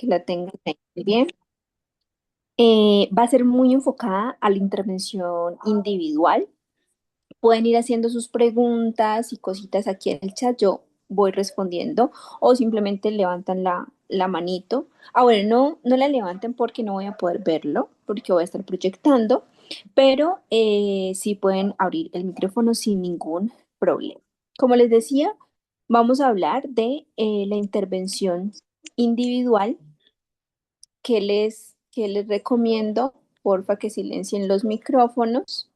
que la tengan ahí bien. Va a ser muy enfocada a la intervención individual. Pueden ir haciendo sus preguntas y cositas aquí en el chat. Yo voy respondiendo o simplemente levantan la manito. Ah, bueno, no la levanten porque no voy a poder verlo, porque voy a estar proyectando, pero sí pueden abrir el micrófono sin ningún problema. Como les decía, vamos a hablar de la intervención individual que les recomiendo. Porfa, que silencien los micrófonos.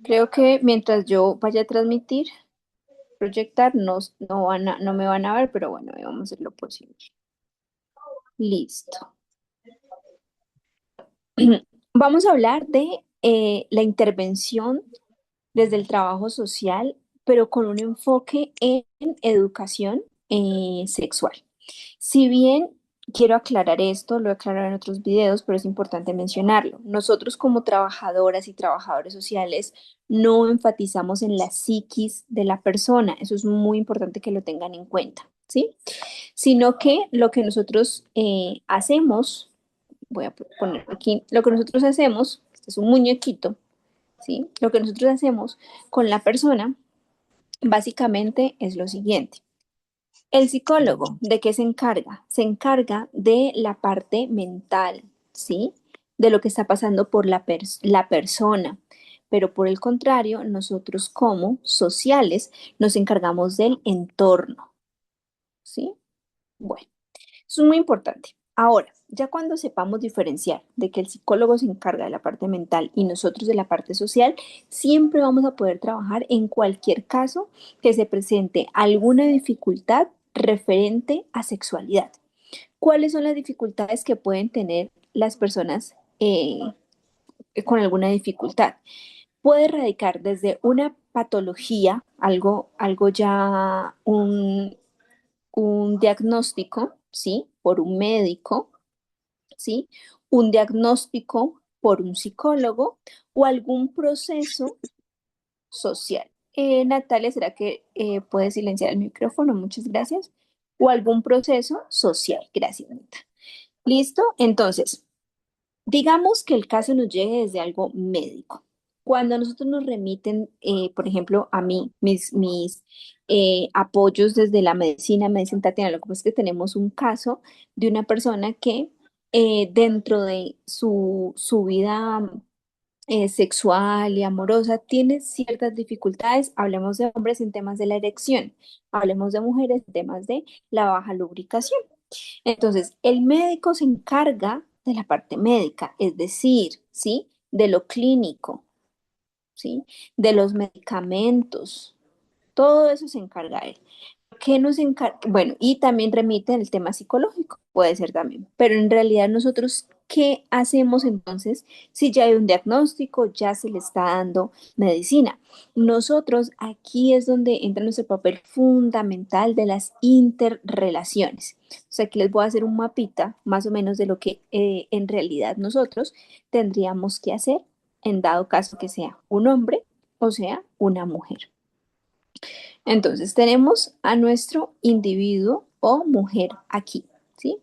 Creo que mientras yo vaya a transmitir, proyectar, no me van a ver, pero bueno, ahí vamos a hacer lo posible. Listo. Vamos a hablar de la intervención desde el trabajo social, pero con un enfoque en educación sexual. Si bien quiero aclarar esto, lo he aclarado en otros videos, pero es importante mencionarlo. Nosotros como trabajadoras y trabajadores sociales no enfatizamos en la psiquis de la persona. Eso es muy importante que lo tengan en cuenta, ¿sí? Sino que lo que nosotros hacemos, voy a poner aquí, lo que nosotros hacemos, este es un muñequito, ¿sí? Lo que nosotros hacemos con la persona básicamente es lo siguiente. El psicólogo, ¿de qué se encarga? Se encarga de la parte mental, ¿sí? De lo que está pasando por la persona. Pero por el contrario, nosotros como sociales nos encargamos del entorno, ¿sí? Bueno, eso es muy importante. Ahora, ya cuando sepamos diferenciar de que el psicólogo se encarga de la parte mental y nosotros de la parte social, siempre vamos a poder trabajar en cualquier caso que se presente alguna dificultad referente a sexualidad. ¿Cuáles son las dificultades que pueden tener las personas con alguna dificultad? Puede radicar desde una patología, algo ya un diagnóstico, ¿sí? Por un médico, ¿sí? Un diagnóstico por un psicólogo o algún proceso social. Natalia, ¿será que puedes silenciar el micrófono? Muchas gracias. O algún proceso social. Gracias, Anita. ¿Listo? Entonces, digamos que el caso nos llegue desde algo médico. Cuando a nosotros nos remiten, por ejemplo, a mí, mis apoyos desde la medicina Tatiana, lo que pasa es que tenemos un caso de una persona que dentro de su vida sexual y amorosa tiene ciertas dificultades. Hablemos de hombres en temas de la erección, hablemos de mujeres en temas de la baja lubricación. Entonces, el médico se encarga de la parte médica, es decir, ¿sí? De lo clínico, ¿sí? De los medicamentos, todo eso se encarga él. ¿Qué nos encarga? Bueno, y también remite el tema psicológico, puede ser también, pero en realidad nosotros, ¿qué hacemos entonces si ya hay un diagnóstico, ya se le está dando medicina? Nosotros aquí es donde entra nuestro papel fundamental de las interrelaciones. O sea, aquí les voy a hacer un mapita más o menos de lo que en realidad nosotros tendríamos que hacer en dado caso que sea un hombre o sea una mujer. Entonces tenemos a nuestro individuo o mujer aquí, ¿sí?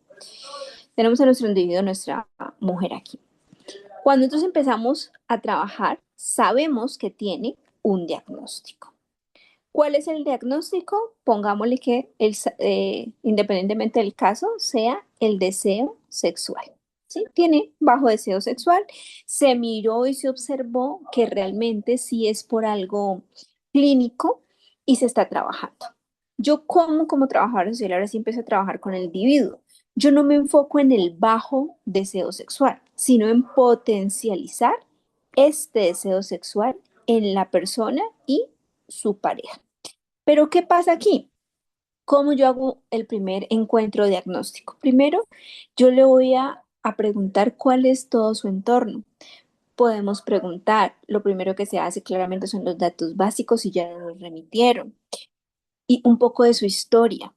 Tenemos a nuestro individuo, nuestra mujer aquí. Cuando nosotros empezamos a trabajar, sabemos que tiene un diagnóstico. ¿Cuál es el diagnóstico? Pongámosle que independientemente del caso, sea el deseo sexual. ¿Sí? Tiene bajo deseo sexual. Se miró y se observó que realmente sí es por algo clínico y se está trabajando. Yo como trabajadora social ahora sí empiezo a trabajar con el individuo. Yo no me enfoco en el bajo deseo sexual, sino en potencializar este deseo sexual en la persona y su pareja. Pero ¿qué pasa aquí? ¿Cómo yo hago el primer encuentro diagnóstico? Primero, yo le voy a preguntar cuál es todo su entorno. Podemos preguntar, lo primero que se hace claramente son los datos básicos y ya nos los remitieron, y un poco de su historia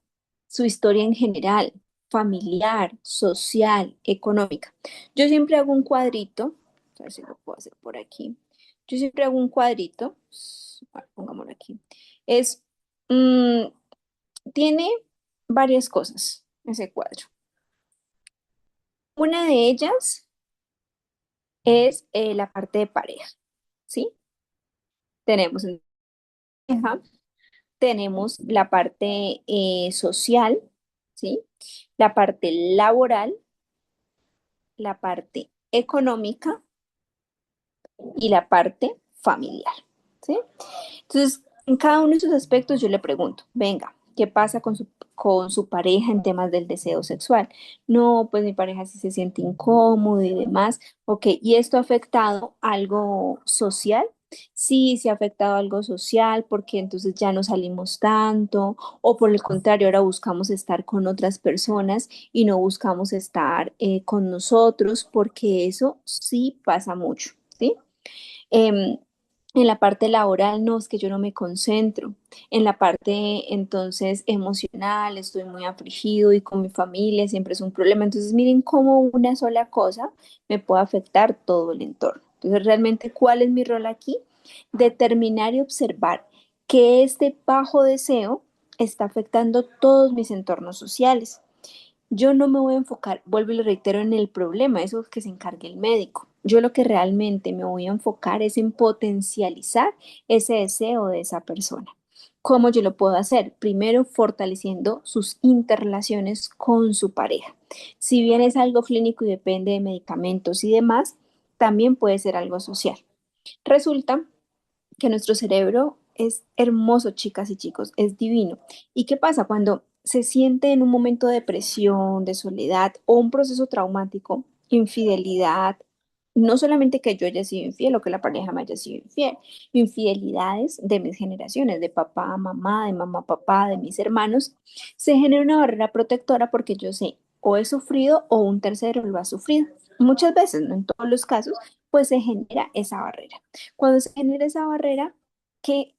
en general, familiar, social, económica. Yo siempre hago un cuadrito, a ver si lo puedo hacer por aquí. Yo siempre hago un cuadrito, pongámoslo aquí. Es, mm, tiene varias cosas ese cuadro. Una de ellas es la parte de pareja, ¿sí? Tenemos en pareja, tenemos la parte social, ¿sí? La parte laboral, la parte económica y la parte familiar, ¿sí? Entonces, en cada uno de esos aspectos yo le pregunto, venga, ¿qué pasa con su pareja en temas del deseo sexual? No, pues mi pareja sí se siente incómodo y demás. Ok, ¿y esto ha afectado algo social? Sí, sí ha afectado algo social porque entonces ya no salimos tanto o por el contrario, ahora buscamos estar con otras personas y no buscamos estar con nosotros porque eso sí pasa mucho, ¿sí? Em, en la parte laboral, no, es que yo no me concentro. En la parte entonces emocional, estoy muy afligido y con mi familia siempre es un problema. Entonces, miren cómo una sola cosa me puede afectar todo el entorno. Entonces, realmente, ¿cuál es mi rol aquí? Determinar y observar que este bajo deseo está afectando todos mis entornos sociales. Yo no me voy a enfocar, vuelvo y lo reitero, en el problema, eso es que se encargue el médico. Yo lo que realmente me voy a enfocar es en potencializar ese deseo de esa persona. ¿Cómo yo lo puedo hacer? Primero, fortaleciendo sus interrelaciones con su pareja. Si bien es algo clínico y depende de medicamentos y demás, también puede ser algo social. Resulta que nuestro cerebro es hermoso, chicas y chicos, es divino. ¿Y qué pasa cuando se siente en un momento de depresión, de soledad o un proceso traumático, infidelidad? No solamente que yo haya sido infiel o que la pareja me haya sido infiel, infidelidades de mis generaciones, de papá a mamá, de mamá a papá, de mis hermanos, se genera una barrera protectora porque yo sé o he sufrido o un tercero lo ha sufrido. Muchas veces, no en todos los casos, pues se genera esa barrera. Cuando se genera esa barrera, ¿qué,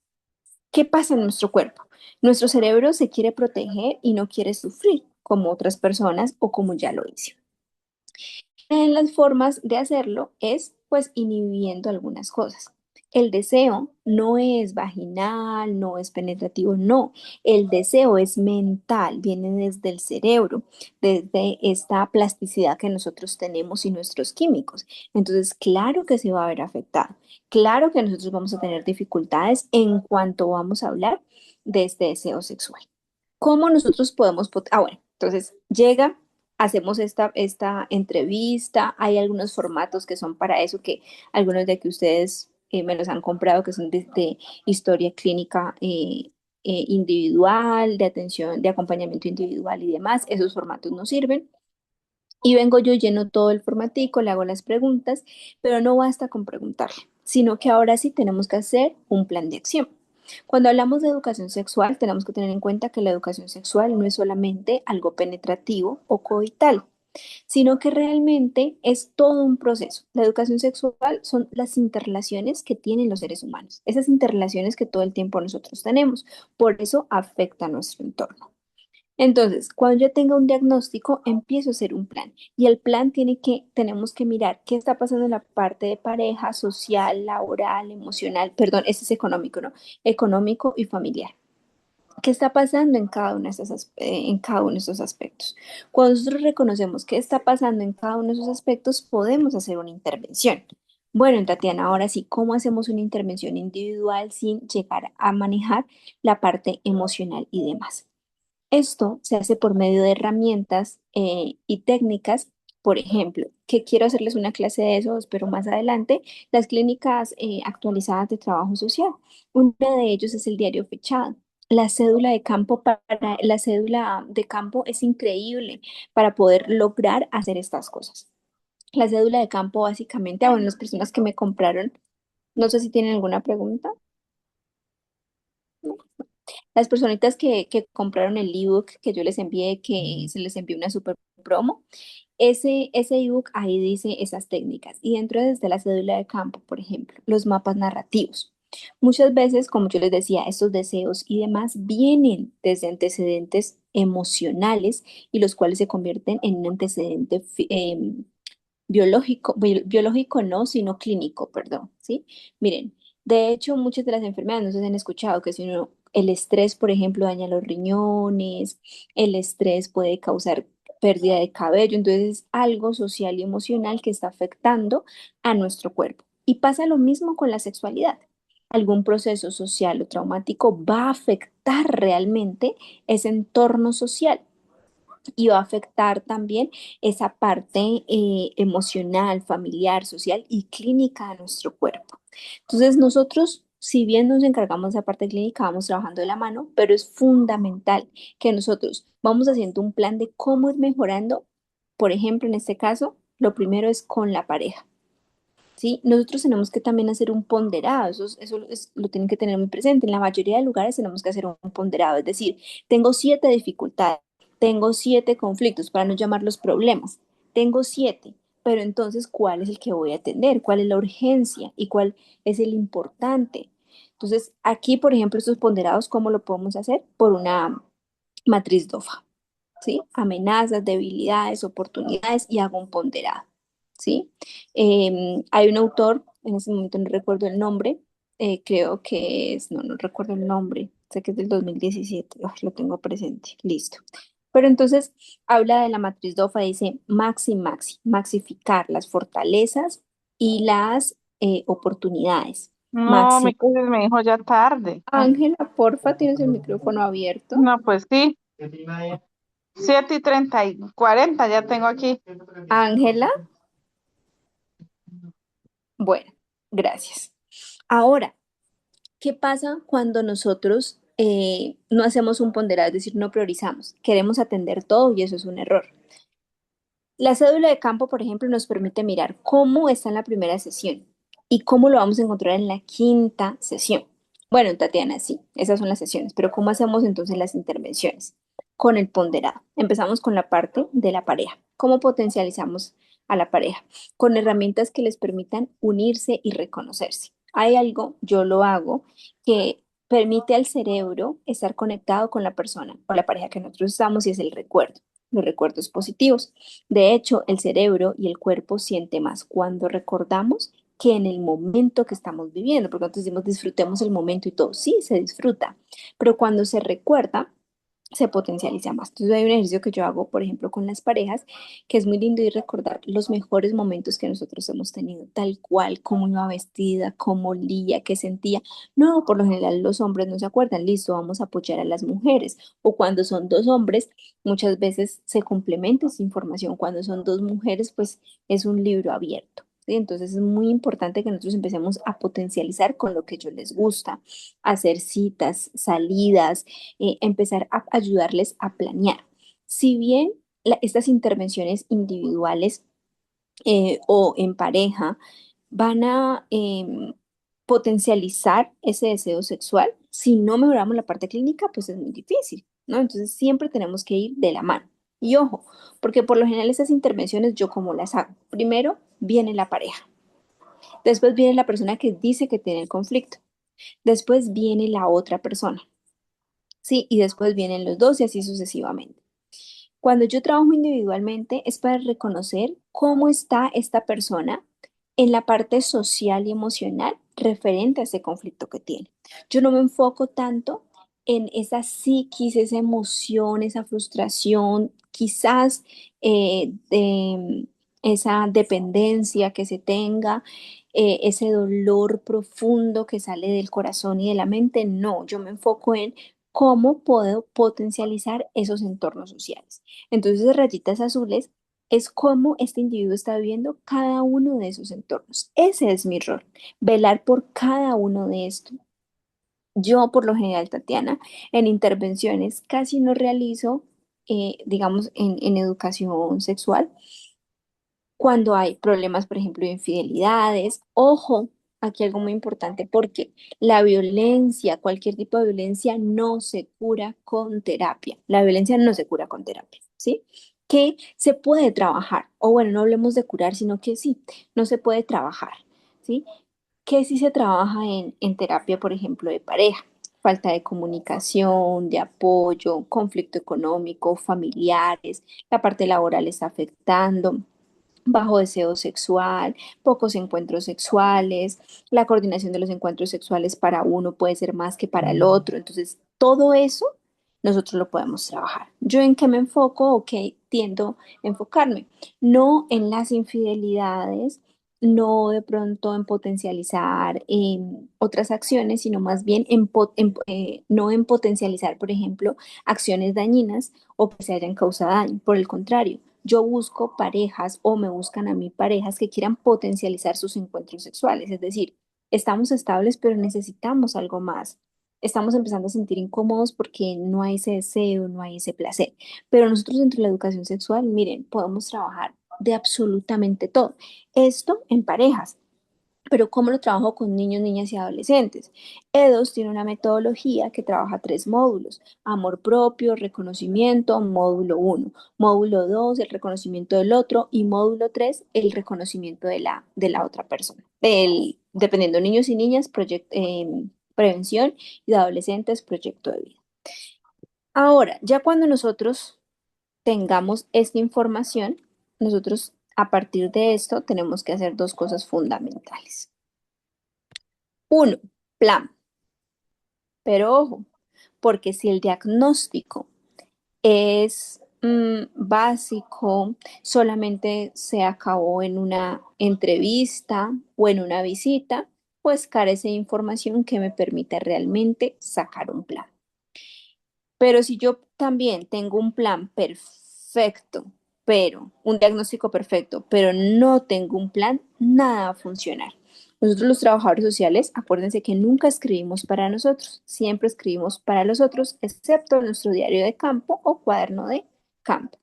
qué pasa en nuestro cuerpo? Nuestro cerebro se quiere proteger y no quiere sufrir como otras personas o como ya lo hice. En las formas de hacerlo es pues inhibiendo algunas cosas. El deseo no es vaginal, no es penetrativo, no. El deseo es mental, viene desde el cerebro, desde esta plasticidad que nosotros tenemos y nuestros químicos. Entonces, claro que se va a ver afectado. Claro que nosotros vamos a tener dificultades en cuanto vamos a hablar de este deseo sexual. ¿Cómo nosotros podemos? Bueno, entonces llega, hacemos esta entrevista, hay algunos formatos que son para eso, que algunos de que ustedes me los han comprado, que son de historia clínica individual, de atención, de acompañamiento individual y demás, esos formatos nos sirven. Y vengo yo, lleno todo el formatico, le hago las preguntas, pero no basta con preguntar, sino que ahora sí tenemos que hacer un plan de acción. Cuando hablamos de educación sexual, tenemos que tener en cuenta que la educación sexual no es solamente algo penetrativo o coital, sino que realmente es todo un proceso. La educación sexual son las interrelaciones que tienen los seres humanos, esas interrelaciones que todo el tiempo nosotros tenemos. Por eso afecta a nuestro entorno. Entonces, cuando yo tenga un diagnóstico, empiezo a hacer un plan. Y el plan tenemos que mirar qué está pasando en la parte de pareja, social, laboral, emocional, perdón, ese es económico, ¿no? Económico y familiar. ¿Qué está pasando en cada uno de en cada uno de esos aspectos? Cuando nosotros reconocemos qué está pasando en cada uno de esos aspectos, podemos hacer una intervención. Bueno, Tatiana, ahora sí, ¿cómo hacemos una intervención individual sin llegar a manejar la parte emocional y demás? Esto se hace por medio de herramientas y técnicas. Por ejemplo, que quiero hacerles una clase de eso, pero más adelante, las clínicas actualizadas de trabajo social. Uno de ellos es el diario fechado. La cédula de campo es increíble para poder lograr hacer estas cosas. La cédula de campo básicamente, bueno, las personas que me compraron, no sé si tienen alguna pregunta. Las personitas que compraron el ebook que yo les envié, que se les envió una super promo, ese ebook ahí dice esas técnicas. Y dentro desde la cédula de campo, por ejemplo, los mapas narrativos. Muchas veces, como yo les decía, estos deseos y demás vienen desde antecedentes emocionales y los cuales se convierten en un antecedente biológico, biológico no, sino clínico, perdón, ¿sí? Miren, de hecho, muchas de las enfermedades, no sé si han escuchado que si el estrés, por ejemplo, daña los riñones, el estrés puede causar pérdida de cabello. Entonces es algo social y emocional que está afectando a nuestro cuerpo. Y pasa lo mismo con la sexualidad. Algún proceso social o traumático va a afectar realmente ese entorno social y va a afectar también esa parte emocional, familiar, social y clínica de nuestro cuerpo. Entonces nosotros, si bien nos encargamos de la parte clínica, vamos trabajando de la mano, pero es fundamental que nosotros vamos haciendo un plan de cómo ir mejorando. Por ejemplo, en este caso, lo primero es con la pareja. ¿Sí? Nosotros tenemos que también hacer un ponderado, lo tienen que tener muy presente. En la mayoría de lugares tenemos que hacer un ponderado, es decir, tengo 7 dificultades, tengo 7 conflictos, para no llamarlos problemas, tengo 7, pero entonces, ¿cuál es el que voy a atender? ¿Cuál es la urgencia? ¿Y cuál es el importante? Entonces, aquí, por ejemplo, estos ponderados, ¿cómo lo podemos hacer? Por una matriz DOFA. ¿Sí? Amenazas, debilidades, oportunidades y hago un ponderado, ¿sí? Hay un autor, en ese momento no recuerdo el nombre, creo que es, no recuerdo el nombre, sé que es del 2017, lo tengo presente, listo. Pero entonces habla de la matriz DOFA, dice maxificar las fortalezas y las oportunidades. No, Maxi. mi coges me dijo ya tarde. Ángela, porfa, tienes el micrófono abierto. No, pues sí. 7:30 y 40 ya tengo aquí. Ángela, bueno, gracias. Ahora, ¿qué pasa cuando nosotros no hacemos un ponderado, es decir, no priorizamos? Queremos atender todo y eso es un error. La cédula de campo, por ejemplo, nos permite mirar cómo está en la primera sesión y cómo lo vamos a encontrar en la quinta sesión. Bueno, Tatiana, sí, esas son las sesiones, pero ¿cómo hacemos entonces las intervenciones? Con el ponderado. Empezamos con la parte de la pareja. ¿Cómo potencializamos a la pareja? Con herramientas que les permitan unirse y reconocerse. Hay algo, yo lo hago, que permite al cerebro estar conectado con la persona o la pareja que nosotros estamos y es el recuerdo, los recuerdos positivos. De hecho, el cerebro y el cuerpo siente más cuando recordamos que en el momento que estamos viviendo, porque nosotros decimos disfrutemos el momento y todo, sí, se disfruta, pero cuando se recuerda, se potencializa más. Entonces hay un ejercicio que yo hago, por ejemplo, con las parejas, que es muy lindo y recordar los mejores momentos que nosotros hemos tenido, tal cual, cómo iba vestida, cómo olía, qué sentía. No, por lo general los hombres no se acuerdan, listo, vamos a apoyar a las mujeres. O cuando son dos hombres, muchas veces se complementa esa información. Cuando son dos mujeres, pues es un libro abierto. ¿Sí? Entonces es muy importante que nosotros empecemos a potencializar con lo que a ellos les gusta, hacer citas, salidas, empezar a ayudarles a planear. Si bien estas intervenciones individuales o en pareja van a potencializar ese deseo sexual, si no mejoramos la parte clínica, pues es muy difícil, ¿no? Entonces siempre tenemos que ir de la mano. Y ojo, porque por lo general esas intervenciones yo como las hago. Primero viene la pareja, después viene la persona que dice que tiene el conflicto, después viene la otra persona, ¿sí? Y después vienen los dos y así sucesivamente. Cuando yo trabajo individualmente es para reconocer cómo está esta persona en la parte social y emocional referente a ese conflicto que tiene. Yo no me enfoco tanto en esa psiquis, esa emoción, esa frustración, quizás de esa dependencia que se tenga, ese dolor profundo que sale del corazón y de la mente. No, yo me enfoco en cómo puedo potencializar esos entornos sociales. Entonces, esas rayitas azules es cómo este individuo está viviendo cada uno de esos entornos. Ese es mi rol, velar por cada uno de estos. Yo, por lo general, Tatiana, en intervenciones casi no realizo, digamos, en educación sexual, cuando hay problemas, por ejemplo, de infidelidades. Ojo, aquí algo muy importante, porque la violencia, cualquier tipo de violencia, no se cura con terapia. La violencia no se cura con terapia, ¿sí? Que se puede trabajar, o bueno, no hablemos de curar, sino que sí, no se puede trabajar, ¿sí? Que sí se trabaja en terapia, por ejemplo, de pareja. Falta de comunicación, de apoyo, conflicto económico, familiares, la parte laboral está afectando, bajo deseo sexual, pocos encuentros sexuales, la coordinación de los encuentros sexuales para uno puede ser más que para el otro. Entonces, todo eso nosotros lo podemos trabajar. ¿Yo en qué me enfoco o qué tiendo a enfocarme? No en las infidelidades, no de pronto en potencializar otras acciones, sino más bien no en potencializar, por ejemplo, acciones dañinas o que se hayan causado daño. Por el contrario, yo busco parejas o me buscan a mí parejas que quieran potencializar sus encuentros sexuales, es decir, estamos estables, pero necesitamos algo más. Estamos empezando a sentir incómodos porque no hay ese deseo, no hay ese placer. Pero nosotros dentro de la educación sexual, miren, podemos trabajar de absolutamente todo. Esto en parejas. Pero ¿cómo lo trabajo con niños, niñas y adolescentes? EDOS tiene una metodología que trabaja tres módulos: amor propio, reconocimiento, módulo uno; módulo 2, el reconocimiento del otro; y módulo 3, el reconocimiento de la otra persona. Dependiendo de niños y niñas, prevención, y de adolescentes, proyecto de vida. Ahora, ya cuando nosotros tengamos esta información, nosotros a partir de esto tenemos que hacer dos cosas fundamentales. Uno, plan. Pero ojo, porque si el diagnóstico es básico, solamente se acabó en una entrevista o en una visita, pues carece de información que me permita realmente sacar un plan. Pero si yo también tengo un plan perfecto, pero un diagnóstico perfecto, pero no tengo un plan, nada va a funcionar. Nosotros los trabajadores sociales, acuérdense que nunca escribimos para nosotros, siempre escribimos para los otros, excepto nuestro diario de campo o cuaderno de campo.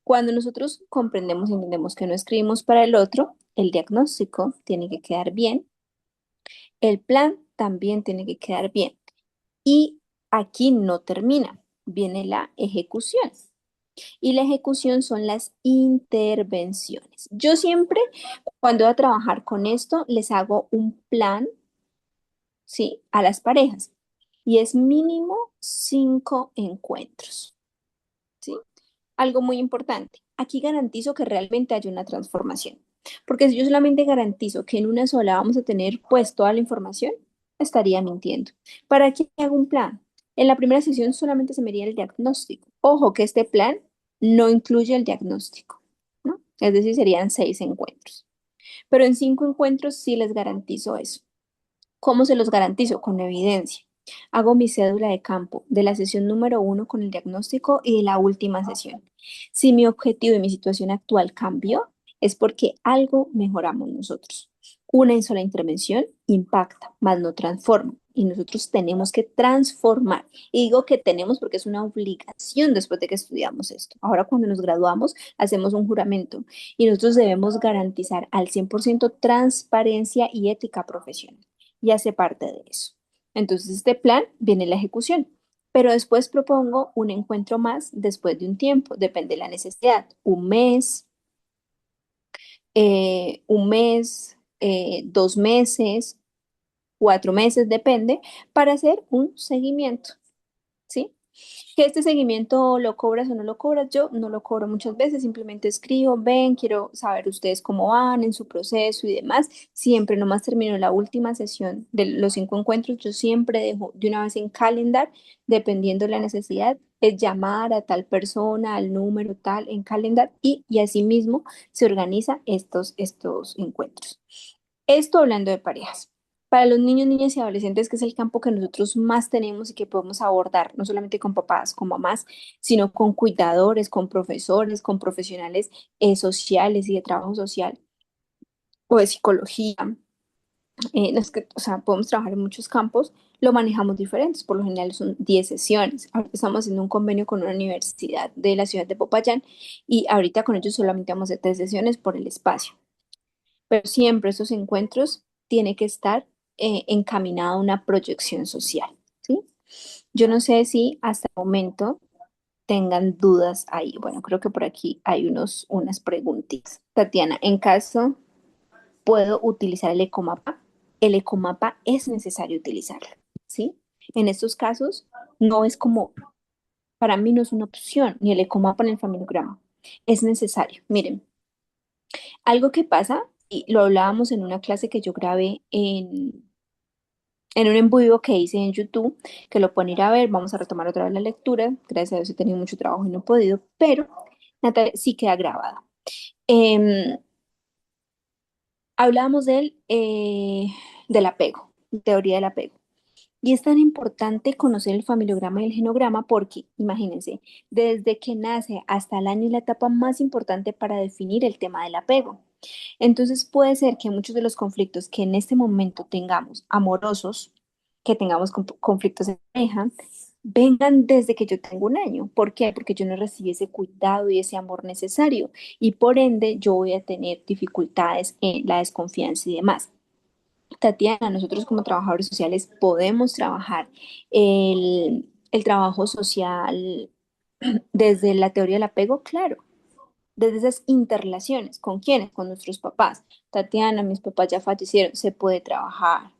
Cuando nosotros comprendemos y entendemos que no escribimos para el otro, el diagnóstico tiene que quedar bien, el plan también tiene que quedar bien. Y aquí no termina, viene la ejecución. Y la ejecución son las intervenciones. Yo siempre, cuando voy a trabajar con esto, les hago un plan, ¿sí? A las parejas. Y es mínimo 5 encuentros, ¿sí? Algo muy importante. Aquí garantizo que realmente haya una transformación. Porque si yo solamente garantizo que en una sola vamos a tener pues toda la información, estaría mintiendo. ¿Para qué hago un plan? En la primera sesión solamente se me haría el diagnóstico. Ojo que este plan no incluye el diagnóstico, ¿no? Es decir, serían 6 encuentros. Pero en 5 encuentros sí les garantizo eso. ¿Cómo se los garantizo? Con evidencia. Hago mi cédula de campo de la sesión número 1 con el diagnóstico y de la última sesión. Si mi objetivo y mi situación actual cambió, es porque algo mejoramos nosotros. Una sola intervención impacta, mas no transforma. Y nosotros tenemos que transformar. Y digo que tenemos porque es una obligación después de que estudiamos esto. Ahora cuando nos graduamos, hacemos un juramento y nosotros debemos garantizar al 100% transparencia y ética profesional, y hace parte de eso. Entonces, este plan viene la ejecución, pero después propongo un encuentro más después de un tiempo, depende de la necesidad, un mes, 2 meses, 4 meses, depende, para hacer un seguimiento, ¿sí? Que este seguimiento lo cobras o no lo cobras, yo no lo cobro muchas veces, simplemente escribo, ven, quiero saber ustedes cómo van en su proceso y demás. Siempre nomás termino la última sesión de los 5 encuentros, yo siempre dejo de una vez en calendar, dependiendo de la necesidad, es llamar a tal persona, al número tal en calendar, y así mismo se organiza estos encuentros. Esto hablando de parejas. Para los niños, niñas y adolescentes, que es el campo que nosotros más tenemos y que podemos abordar, no solamente con papás, con mamás, sino con cuidadores, con profesores, con profesionales sociales y de trabajo social o de psicología. No es que, o sea, podemos trabajar en muchos campos, lo manejamos diferentes. Por lo general son 10 sesiones. Ahorita estamos haciendo un convenio con una universidad de la ciudad de Popayán y ahorita con ellos solamente vamos a hacer 3 sesiones por el espacio. Pero siempre esos encuentros tiene que estar encaminado a una proyección social, ¿sí? Yo no sé si hasta el momento tengan dudas ahí. Bueno, creo que por aquí hay unas preguntitas. Tatiana, en caso puedo utilizar el ecomapa es necesario utilizarlo, ¿sí? En estos casos no es como, para mí no es una opción, ni el ecomapa ni el familiograma. Es necesario. Miren, algo que pasa, y lo hablábamos en una clase que yo grabé en un en vivo que hice en YouTube, que lo pueden ir a ver. Vamos a retomar otra vez la lectura. Gracias a Dios he tenido mucho trabajo y no he podido, pero Natalia sí queda grabada. Em, Hablábamos del apego, teoría del apego. Y es tan importante conocer el familiograma y el genograma porque, imagínense, desde que nace hasta el año es la etapa más importante para definir el tema del apego. Entonces puede ser que muchos de los conflictos que en este momento tengamos amorosos, que tengamos conflictos en pareja, vengan desde que yo tengo un año. ¿Por qué? Porque yo no recibí ese cuidado y ese amor necesario y por ende yo voy a tener dificultades en la desconfianza y demás. Tatiana, nosotros como trabajadores sociales podemos trabajar el trabajo social desde la teoría del apego, claro, desde esas interrelaciones. ¿Con quiénes? Con nuestros papás. Tatiana, mis papás ya fallecieron, se puede trabajar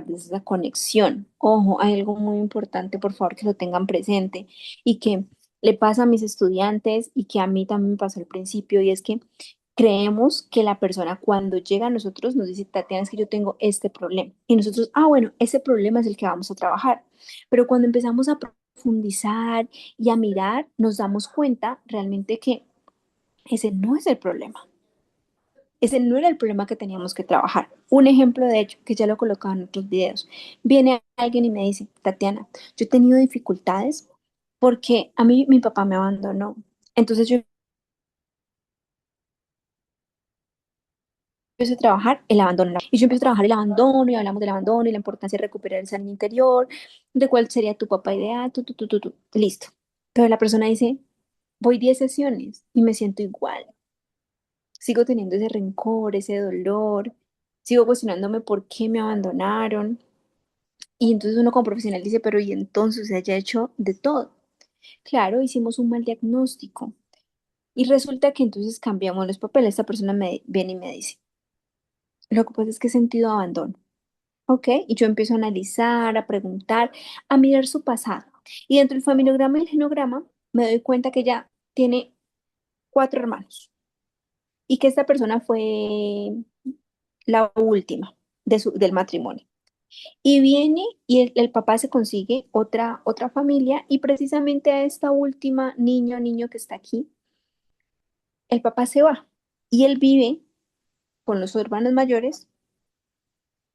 desde esa conexión. Ojo, hay algo muy importante, por favor, que lo tengan presente y que le pasa a mis estudiantes y que a mí también me pasó al principio, y es que creemos que la persona cuando llega a nosotros nos dice, Tatiana, es que yo tengo este problema. Y nosotros, bueno, ese problema es el que vamos a trabajar. Pero cuando empezamos a profundizar y a mirar, nos damos cuenta realmente que ese no es el problema. Ese no era el problema que teníamos que trabajar. Un ejemplo de hecho, que ya lo colocaba en otros videos. Viene alguien y me dice, Tatiana, yo he tenido dificultades porque a mí mi papá me abandonó. Entonces yo empiezo a trabajar el abandono. Y yo empiezo a trabajar el abandono y hablamos del abandono y la importancia de recuperar el niño interior, de cuál sería tu papá ideal, listo. Pero la persona dice, voy 10 sesiones y me siento igual. Sigo teniendo ese rencor, ese dolor, sigo cuestionándome por qué me abandonaron. Y entonces uno como profesional dice, pero y entonces se haya hecho de todo. Claro, hicimos un mal diagnóstico. Y resulta que entonces cambiamos los papeles. Esta persona me viene y me dice, lo que pasa es que he sentido abandono. ¿Ok? Y yo empiezo a analizar, a preguntar, a mirar su pasado. Y dentro del familiograma y el genograma me doy cuenta que ella tiene 4 hermanos y que esta persona fue la última del matrimonio. Y viene y el papá se consigue otra familia y precisamente a esta última niño que está aquí, el papá se va y él vive con los hermanos mayores,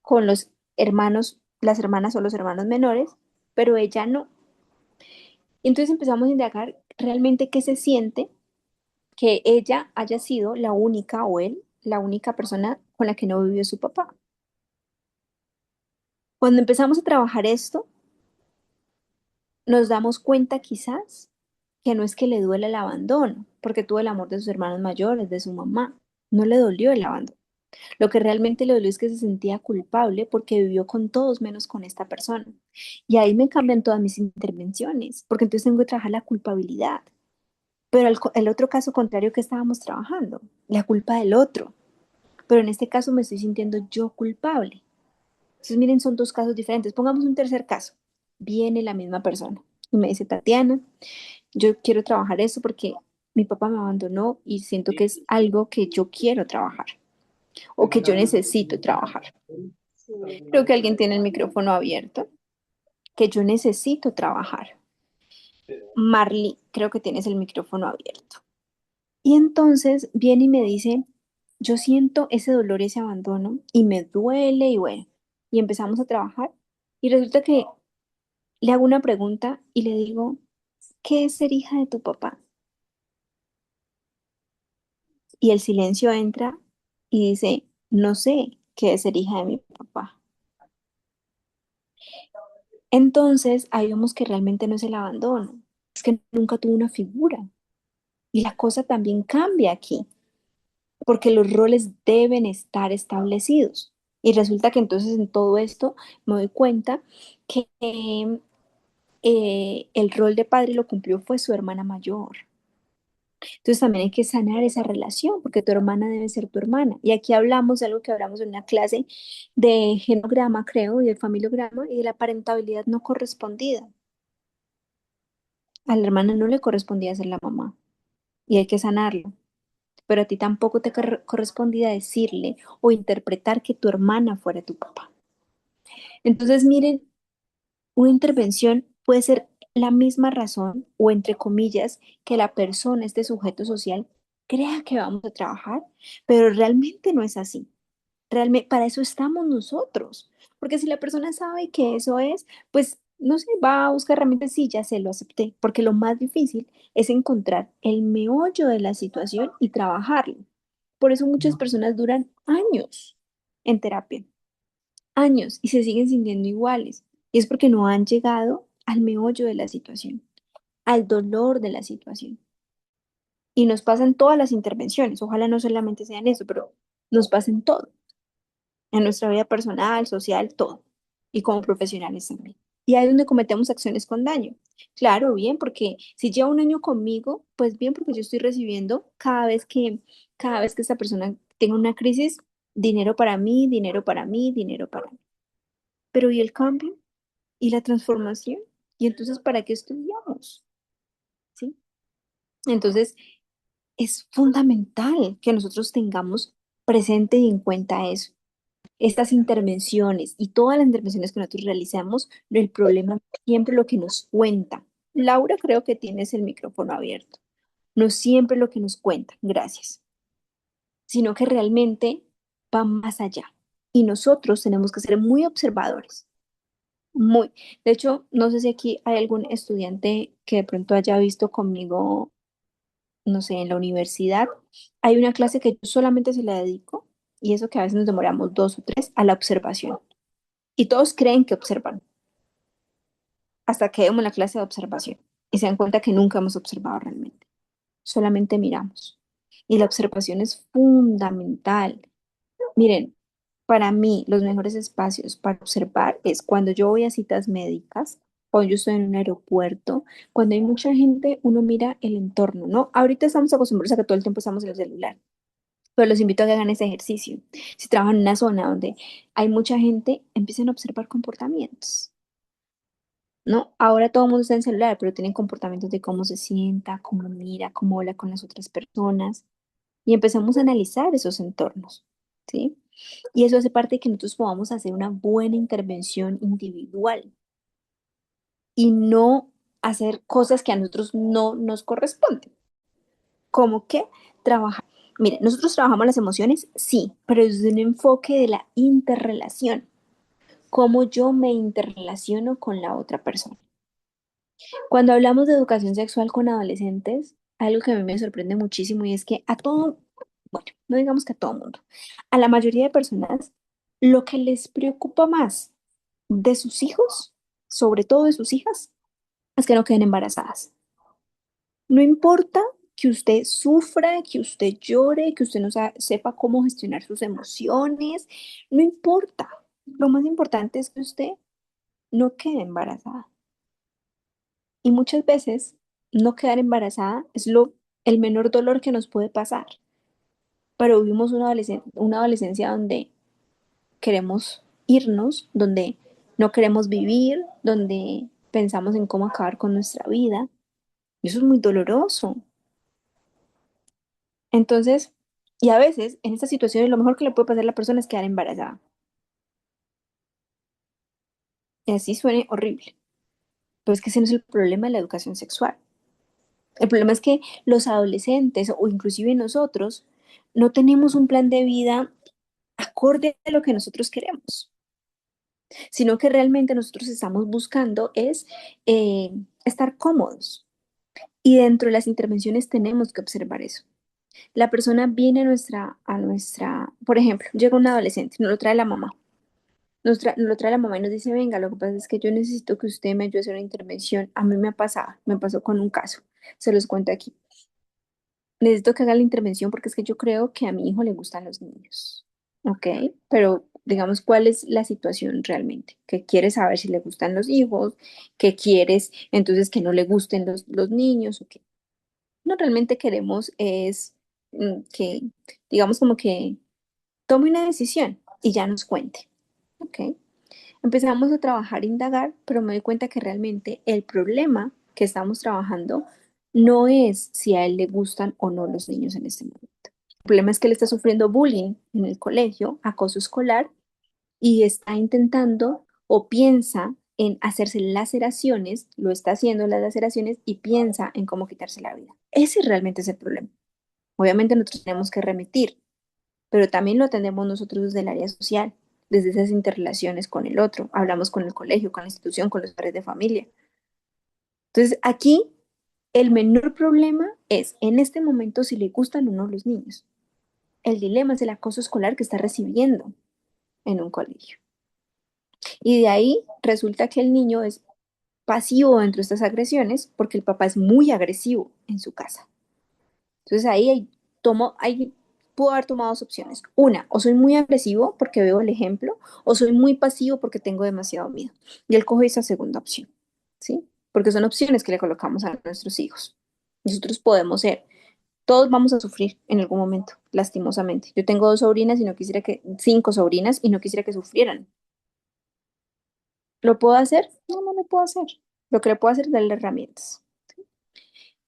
con los hermanos, las hermanas o los hermanos menores, pero ella no. Entonces empezamos a indagar realmente qué se siente que ella haya sido la única o él, la única persona con la que no vivió su papá. Cuando empezamos a trabajar esto, nos damos cuenta quizás que no es que le duele el abandono, porque tuvo el amor de sus hermanos mayores, de su mamá. No le dolió el abandono. Lo que realmente le dolió es que se sentía culpable porque vivió con todos menos con esta persona. Y ahí me cambian todas mis intervenciones, porque entonces tengo que trabajar la culpabilidad. Pero el otro caso contrario que estábamos trabajando, la culpa del otro. Pero en este caso me estoy sintiendo yo culpable. Entonces, miren, son 2 casos diferentes. Pongamos un tercer caso. Viene la misma persona y me dice, Tatiana, yo quiero trabajar eso porque mi papá me abandonó y siento que es algo que yo quiero trabajar o que yo necesito trabajar. Creo que alguien tiene el micrófono abierto, que yo necesito trabajar. Marley, creo que tienes el micrófono abierto. Y entonces viene y me dice, yo siento ese dolor, ese abandono y me duele y bueno, y empezamos a trabajar y resulta que le hago una pregunta y le digo, ¿qué es ser hija de tu papá? Y el silencio entra y dice, no sé qué es ser hija de mi papá. Entonces, ahí vemos que realmente no es el abandono, es que nunca tuvo una figura. Y la cosa también cambia aquí, porque los roles deben estar establecidos. Y resulta que entonces en todo esto me doy cuenta que el rol de padre lo cumplió fue su hermana mayor. Entonces también hay que sanar esa relación, porque tu hermana debe ser tu hermana. Y aquí hablamos de algo que hablamos en una clase de genograma, creo, y de familiograma, y de la parentabilidad no correspondida. A la hermana no le correspondía ser la mamá, y hay que sanarlo. Pero a ti tampoco te correspondía decirle o interpretar que tu hermana fuera tu papá. Entonces, miren, una intervención puede ser la misma razón o entre comillas que la persona, este sujeto social, crea que vamos a trabajar, pero realmente no es así. Realmente, para eso estamos nosotros. Porque si la persona sabe que eso es, pues no sé, va a buscar herramientas, sí, ya se lo acepté. Porque lo más difícil es encontrar el meollo de la situación y trabajarlo. Por eso muchas personas duran años en terapia, años, y se siguen sintiendo iguales. Y es porque no han llegado al meollo de la situación, al dolor de la situación. Y nos pasan todas las intervenciones. Ojalá no solamente sean eso, pero nos pasen todo en nuestra vida personal, social, todo, y como profesionales también. Y ahí es donde cometemos acciones con daño. Claro, bien, porque si lleva un año conmigo, pues bien, porque yo estoy recibiendo cada vez que esta persona tenga una crisis, dinero para mí, dinero para mí, dinero para mí. Pero ¿y el cambio? ¿Y la transformación? ¿Y entonces para qué estudiamos? ¿Sí? Entonces, es fundamental que nosotros tengamos presente y en cuenta eso. Estas intervenciones y todas las intervenciones que nosotros realizamos, el problema siempre lo que nos cuenta. Laura, creo que tienes el micrófono abierto. No siempre lo que nos cuenta, gracias, sino que realmente va más allá. Y nosotros tenemos que ser muy observadores, muy. De hecho, no sé si aquí hay algún estudiante que de pronto haya visto conmigo, no sé, en la universidad. Hay una clase que yo solamente se la dedico, y eso que a veces nos demoramos 2 o 3, a la observación. Y todos creen que observan, hasta que vemos la clase de observación y se dan cuenta que nunca hemos observado realmente, solamente miramos. Y la observación es fundamental. Miren, para mí los mejores espacios para observar es cuando yo voy a citas médicas, cuando yo estoy en un aeropuerto, cuando hay mucha gente, uno mira el entorno, ¿no? Ahorita estamos acostumbrados a que todo el tiempo estamos en el celular, pero los invito a que hagan ese ejercicio. Si trabajan en una zona donde hay mucha gente, empiecen a observar comportamientos. ¿No? Ahora todo el mundo está en celular, pero tienen comportamientos de cómo se sienta, cómo mira, cómo habla con las otras personas. Y empezamos a analizar esos entornos, ¿sí? Y eso hace parte de que nosotros podamos hacer una buena intervención individual y no hacer cosas que a nosotros no nos corresponden. Como que trabajar. Mire, nosotros trabajamos las emociones, sí, pero desde un enfoque de la interrelación. Cómo yo me interrelaciono con la otra persona. Cuando hablamos de educación sexual con adolescentes, algo que a mí me sorprende muchísimo y es que a todo, bueno, no digamos que a todo mundo, a la mayoría de personas, lo que les preocupa más de sus hijos, sobre todo de sus hijas, es que no queden embarazadas. No importa que usted sufra, que usted llore, que usted no sepa cómo gestionar sus emociones, no importa. Lo más importante es que usted no quede embarazada. Y muchas veces no quedar embarazada es el menor dolor que nos puede pasar. Pero vivimos una adolescencia donde queremos irnos, donde no queremos vivir, donde pensamos en cómo acabar con nuestra vida. Y eso es muy doloroso. Entonces, y a veces en estas situaciones lo mejor que le puede pasar a la persona es quedar embarazada. Y así suene horrible. Pero es que ese no es el problema de la educación sexual. El problema es que los adolescentes o inclusive nosotros no tenemos un plan de vida acorde a lo que nosotros queremos, sino que realmente nosotros estamos buscando es eh, estar cómodos. Y dentro de las intervenciones tenemos que observar eso. La persona viene por ejemplo, llega un adolescente, nos lo trae la mamá. Nos lo trae la mamá y nos dice, venga, lo que pasa es que yo necesito que usted me ayude a hacer una intervención. A mí me pasó con un caso, se los cuento aquí. Necesito que haga la intervención porque es que yo creo que a mi hijo le gustan los niños. ¿Ok? Pero digamos, ¿cuál es la situación realmente? Que quieres saber si le gustan los hijos, que quieres entonces que no le gusten los niños, ¿o qué? No, realmente queremos es que, digamos, como que tome una decisión y ya nos cuente. ¿Ok? Empezamos a trabajar, indagar, pero me doy cuenta que realmente el problema que estamos trabajando no es si a él le gustan o no los niños en este momento. El problema es que él está sufriendo bullying en el colegio, acoso escolar, y está intentando o piensa en hacerse laceraciones, lo está haciendo las laceraciones y piensa en cómo quitarse la vida. Ese realmente es el problema. Obviamente nosotros tenemos que remitir, pero también lo atendemos nosotros desde el área social, desde esas interrelaciones con el otro. Hablamos con el colegio, con la institución, con los padres de familia. Entonces, aquí el menor problema es en este momento si le gustan o no los niños. El dilema es el acoso escolar que está recibiendo en un colegio. Y de ahí resulta que el niño es pasivo dentro de estas agresiones porque el papá es muy agresivo en su casa. Entonces ahí puedo haber tomado dos opciones. Una, o soy muy agresivo porque veo el ejemplo, o soy muy pasivo porque tengo demasiado miedo. Y él coge esa segunda opción, ¿sí? Porque son opciones que le colocamos a nuestros hijos. Nosotros podemos ser, todos vamos a sufrir en algún momento, lastimosamente. Yo tengo dos sobrinas y no quisiera que, cinco sobrinas y no quisiera que sufrieran. ¿Lo puedo hacer? No, no lo puedo hacer. Lo que le puedo hacer es darle herramientas.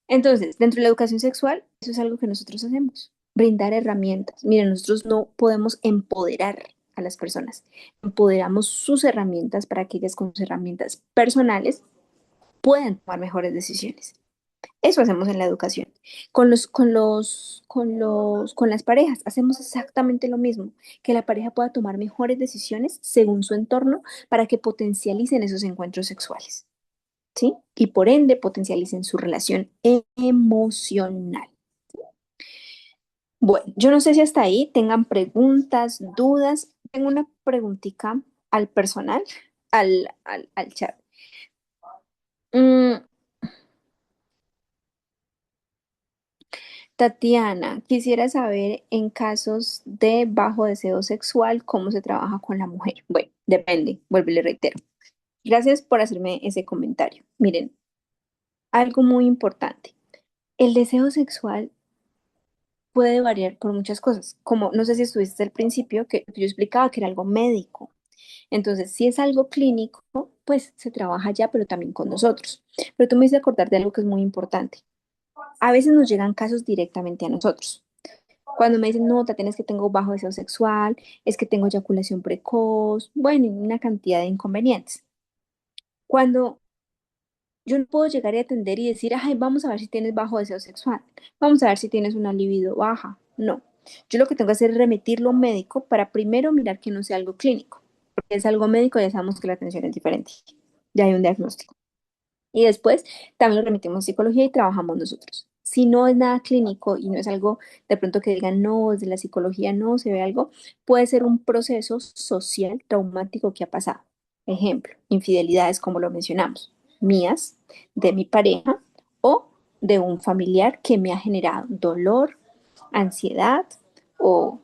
Entonces, dentro de la educación sexual, eso es algo que nosotros hacemos, brindar herramientas. Miren, nosotros no podemos empoderar a las personas, empoderamos sus herramientas para que ellas con sus herramientas personales puedan tomar mejores decisiones. Eso hacemos en la educación. Con las parejas hacemos exactamente lo mismo, que la pareja pueda tomar mejores decisiones según su entorno para que potencialicen esos encuentros sexuales. ¿Sí? Y por ende potencialicen su relación emocional. Bueno, yo no sé si hasta ahí tengan preguntas, dudas. Tengo una preguntita al personal, al chat. Mm, Tatiana, quisiera saber en casos de bajo deseo sexual cómo se trabaja con la mujer. Bueno, depende, vuelvo y le reitero. Gracias por hacerme ese comentario. Miren, algo muy importante. El deseo sexual puede variar por muchas cosas, como no sé si estuviste al principio, que yo explicaba que era algo médico. Entonces, si es algo clínico, pues se trabaja ya, pero también con nosotros. Pero tú me hice acordar de algo que es muy importante. A veces nos llegan casos directamente a nosotros. Cuando me dicen, no, Tatiana, es que tengo bajo deseo sexual, es que tengo eyaculación precoz, bueno, y una cantidad de inconvenientes. Cuando yo no puedo llegar y atender y decir, ay, vamos a ver si tienes bajo deseo sexual, vamos a ver si tienes una libido baja. No, yo lo que tengo que hacer es remitirlo a un médico para primero mirar que no sea algo clínico, porque es algo médico, ya sabemos que la atención es diferente, ya hay un diagnóstico. Y después también lo remitimos a psicología y trabajamos nosotros. Si no es nada clínico y no es algo de pronto que digan, no, desde la psicología no se ve algo, puede ser un proceso social traumático que ha pasado. Ejemplo, infidelidades como lo mencionamos, mías, de mi pareja o de un familiar que me ha generado dolor, ansiedad o,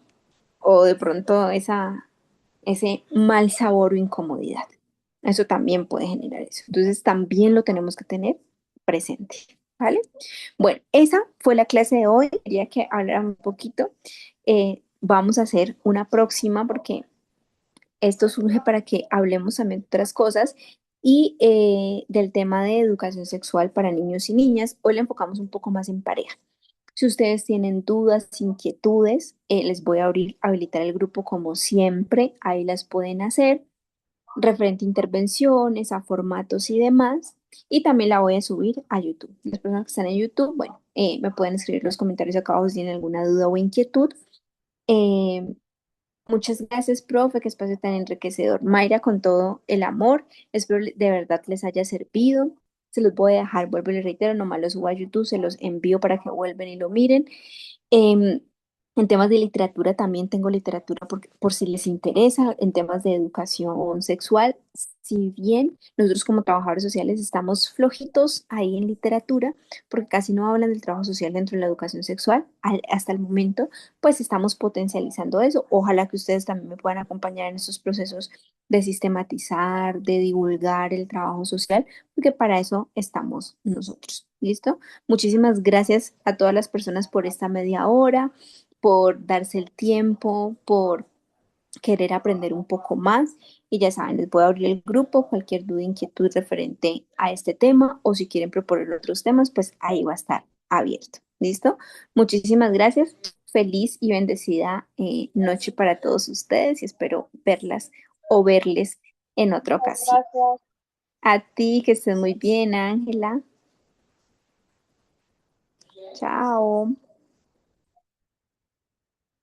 o de pronto ese mal sabor o incomodidad. Eso también puede generar eso. Entonces también lo tenemos que tener presente, ¿vale? Bueno, esa fue la clase de hoy. Quería que habláramos un poquito. Vamos a hacer una próxima porque esto surge para que hablemos también de otras cosas y del tema de educación sexual para niños y niñas. Hoy le enfocamos un poco más en pareja. Si ustedes tienen dudas, inquietudes, les voy a habilitar el grupo como siempre. Ahí las pueden hacer referente a intervenciones, a formatos y demás. Y también la voy a subir a YouTube. Las personas que están en YouTube, bueno, me pueden escribir en los comentarios acá abajo si tienen alguna duda o inquietud. Eh, Muchas gracias, profe, qué espacio tan enriquecedor. Mayra, con todo el amor, espero de verdad les haya servido. Se los voy a dejar, vuelvo y les reitero, nomás los subo a YouTube, se los envío para que vuelvan y lo miren. Em, en temas de literatura también tengo literatura por si les interesa, en temas de educación sexual, si bien nosotros como trabajadores sociales estamos flojitos ahí en literatura, porque casi no hablan del trabajo social dentro de la educación sexual, hasta el momento, pues estamos potencializando eso. Ojalá que ustedes también me puedan acompañar en estos procesos de sistematizar, de divulgar el trabajo social, porque para eso estamos nosotros. ¿Listo? Muchísimas gracias a todas las personas por esta media hora, por darse el tiempo, por querer aprender un poco más. Y ya saben, les voy a abrir el grupo, cualquier duda, inquietud referente a este tema o si quieren proponer otros temas, pues ahí va a estar abierto. ¿Listo? Muchísimas gracias. Feliz y bendecida noche para todos ustedes y espero verlas o verles en otra ocasión. Gracias. A ti, que estés muy bien, Ángela. Chao.